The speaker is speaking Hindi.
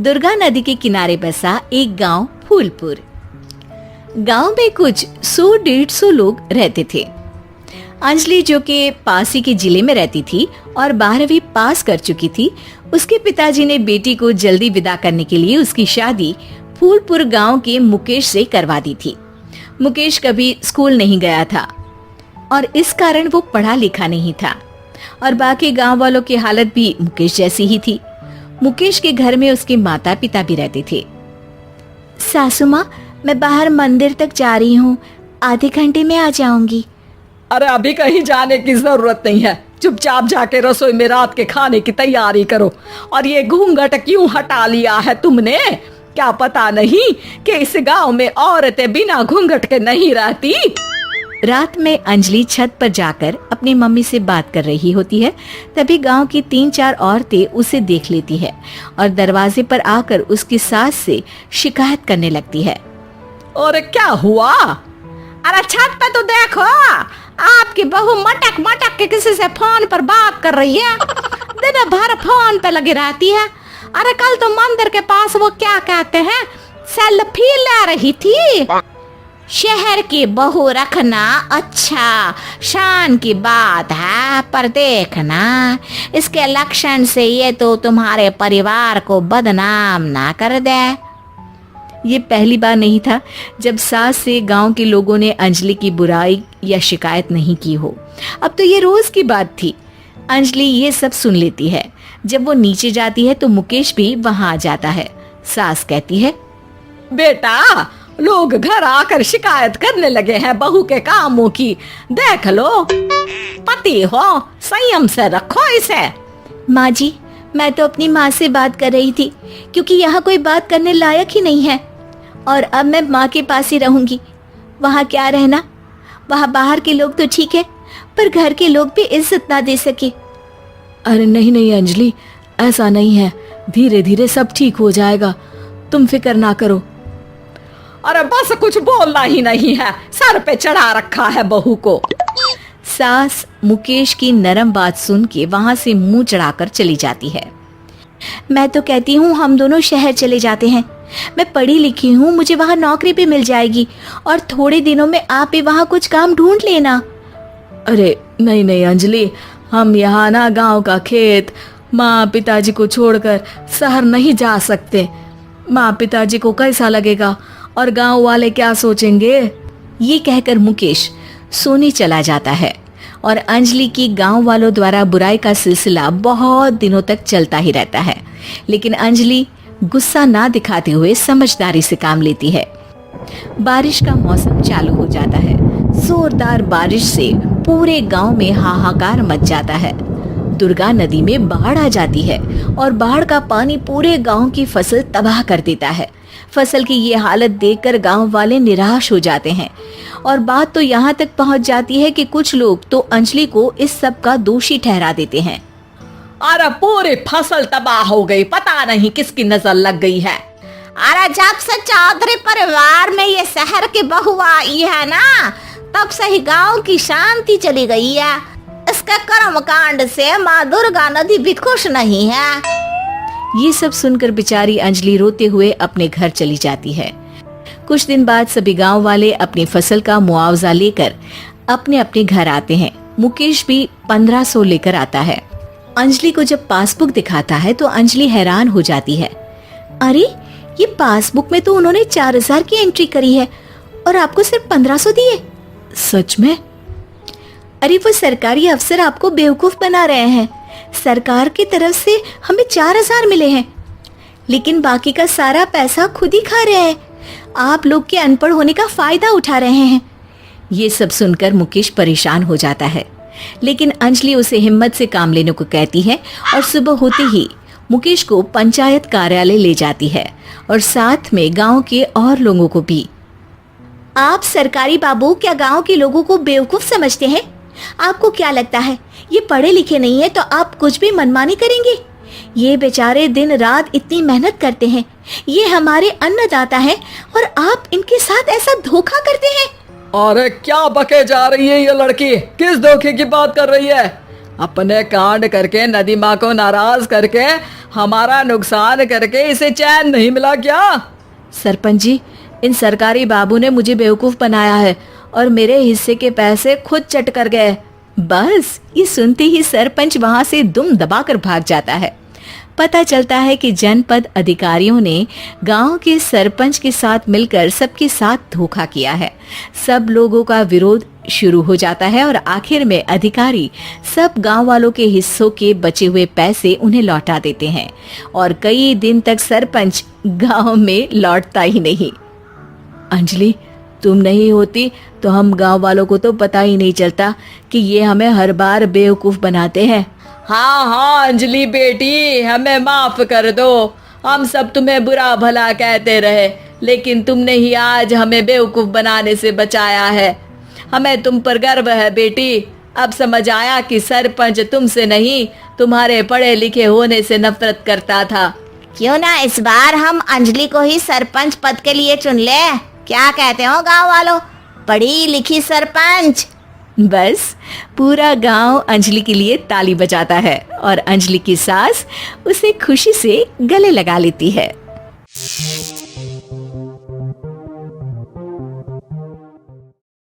दुर्गा नदी के किनारे बसा एक गांव फूलपुर। गांव में कुछ 100-150 लोग रहते थे। अंजलि, जो कि पास ही के जिले में रहती थी और 12वीं पास कर चुकी थी, उसके पिताजी ने बेटी को जल्दी विदा करने के लिए उसकी शादी फूलपुर गांव के मुकेश से करवा दी थी। मुकेश कभी स्कूल नहीं गया था और इस कारण वो पढ़ा लिखा नहीं था और बाकी गांव वालों की हालत भी मुकेश जैसी ही थी। मुकेश के घर में उसके माता पिता भी रहते थे। सासू माँ, मैं बाहर मंदिर तक जा रही हूँ, आधे घंटे में आ जाऊंगी। अरे अभी कहीं जाने की जरूरत नहीं है, चुपचाप जाके रसोई में रात के खाने की तैयारी करो। और ये घूंघट क्यों हटा लिया है तुमने? क्या पता नहीं कि इस गांव में औरतें बिना घूंघट के नहीं रहती? रात में अंजलि छत पर जाकर अपनी मम्मी से बात कर रही होती है। तभी गांव की 3-4 औरतें उसे देख लेती है और दरवाजे पर आकर उसकी सास से शिकायत करने लगती है। और क्या हुआ? अरे छत पे तो देखो, आपकी बहू मटक मटक के किसी से फोन पर बात कर रही है। दिन भर फोन पे लगी रहती है। अरे कल तो मंदिर के पास वो क्या कहते हैं, सेल्फी ले रही थी। शहर की बहू रखना अच्छा शान की बात है, पर देखना इसके लक्षण से ये तो तुम्हारे परिवार को बदनाम ना कर दे। ये पहली बार नहीं था जब सास से गांव के लोगों ने अंजलि की बुराई या शिकायत नहीं की हो। अब तो ये रोज की बात थी। अंजलि ये सब सुन लेती है। जब वो नीचे जाती है तो मुकेश भी वहां आ जाता है। सास कहती है, बेटा, लोग घर आकर शिकायत करने लगे हैं बहू के कामों की, देख लो। पति हो, संयम से रखो इसे। माँ जी, मैं तो अपनी माँ से बात कर रही थी क्योंकि यहाँ कोई बात करने लायक ही नहीं है और अब मैं माँ के पास ही रहूंगी। वहाँ क्या रहना, वहाँ बाहर के लोग तो ठीक है पर घर के लोग भी इज्जत ना दे सके। अरे नहीं नहीं अंजलि, ऐसा नहीं है, धीरे धीरे सब ठीक हो जाएगा, तुम फिक्र ना करो। अरे बस कुछ बोलना ही नहीं है, सर पे चढ़ा रखा है बहू को। सास मुकेश की नरम बात सुन के वहां से मुंह चढ़ाकर चली जाती है। मैं तो कहती हूँ हम दोनों शहर चले जाते हैं। मैं पढ़ी लिखी हूँ, मुझे वहाँ नौकरी भी मिल जाएगी और थोड़े दिनों में आप भी वहाँ कुछ काम ढूंढ लेना। अरे नहीं नहीं अंजलि, हम यहाँ ना गांव का खेत, माँ पिताजी को छोड़कर शहर नहीं जा सकते। माँ पिताजी को कैसा लगेगा और गांव वाले क्या सोचेंगे? ये कहकर मुकेश सोने चला जाता है और अंजलि की गांव वालों द्वारा बुराई का सिलसिला बहुत दिनों तक चलता ही रहता है। लेकिन अंजलि गुस्सा ना दिखाते हुए समझदारी से काम लेती है। बारिश का मौसम चालू हो जाता है। जोरदार बारिश से पूरे गांव में हाहाकार मच जाता है। दुर्गा नदी में बाढ़ आ जाती है और बाढ़ का पानी पूरे गांव की फसल तबाह कर देता है। फसल की ये हालत देखकर गांव वाले निराश हो जाते हैं और बात तो यहाँ तक पहुँच जाती है कि कुछ लोग तो अंजलि को इस सब का दोषी ठहरा देते हैं। अरे पूरी फसल तबाह हो गई, पता नहीं किसकी नजर लग गई है। अरे जब से चौधरी परिवार में ये शहर की बहू आई है ना, तब से ही गांव की शांति चली गई है। इसके कर्म कांड से माँ दुर्गा नदी भी खुश नहीं है। ये सब सुनकर बेचारी अंजलि रोते हुए अपने घर चली जाती है। कुछ दिन बाद सभी गांव वाले अपनी फसल का मुआवजा लेकर अपने अपने घर आते हैं। मुकेश भी 1500 लेकर आता है। अंजलि को जब पासबुक दिखाता है तो अंजलि हैरान हो जाती है। अरे, ये पासबुक में तो उन्होंने 4000 की एंट्री करी है और आपको सिर्फ 1500 दिए। सच में? अरे वो सरकारी अफसर आपको बेवकूफ बना रहे हैं। सरकार की तरफ से हमें 4000 मिले हैं लेकिन बाकी का सारा पैसा खुद ही खा रहे हैं। आप लोग के अनपढ़ होने का फायदा उठा रहे हैं। ये सब सुनकर मुकेश परेशान हो जाता है लेकिन अंजलि उसे हिम्मत से काम लेने को कहती है और सुबह होते ही मुकेश को पंचायत कार्यालय ले जाती है और साथ में गांव के और लोगों को भी। आप सरकारी बाबू क्या गांव के लोगों को बेवकूफ समझते हैं? आपको क्या लगता है ये पढ़े लिखे नहीं है तो आप कुछ भी मनमानी करेंगे? ये बेचारे दिन रात इतनी मेहनत करते हैं, ये हमारे अन्नदाता हैं और आप इनके साथ ऐसा धोखा करते हैं। अरे क्या बके जा रही है ये लड़की, किस धोखे की बात कर रही है? अपने कांड करके नदी माँ को नाराज करके हमारा नुकसान करके इसे चैन नहीं मिला क्या? सरपंच जी, इन सरकारी बाबू ने मुझे बेवकूफ बनाया है और मेरे हिस्से के पैसे खुद चट कर गए। बस ये सुनते ही सरपंच वहां से दुम दबाकर भाग जाता है। पता चलता है कि जनपद अधिकारियों ने गांव के सरपंच के साथ मिलकर सबके साथ धोखा किया है। सब लोगों का विरोध शुरू हो जाता है और आखिर में अधिकारी सब गांव वालों के हिस्सों के बचे हुए पैसे उन्हें लौटा देते हैं और कई दिन तक सरपंच गांव में लौटता ही नहीं। अंजलि, तुम नहीं होती तो हम गांव वालों को तो पता ही नहीं चलता कि ये हमें हर बार बेवकूफ बनाते हैं। हाँ हाँ अंजलि बेटी, हमें माफ कर दो। हम सब तुम्हें बुरा भला कहते रहे, लेकिन तुमने ही आज हमें बेवकूफ बनाने से बचाया है। हमें तुम पर गर्व है बेटी। अब समझ आया कि सरपंच तुमसे नहीं, तुम्हारे पढ़े लिखे होने से नफरत करता था। क्यों ना इस बार हम अंजलि को ही सरपंच पद के लिए चुन ले? क्या कहते हो गांव वालों? पढ़ी लिखी सरपंच। बस पूरा गांव अंजलि के लिए ताली बजाता है और अंजलि की सास उसे खुशी से गले लगा लेती है।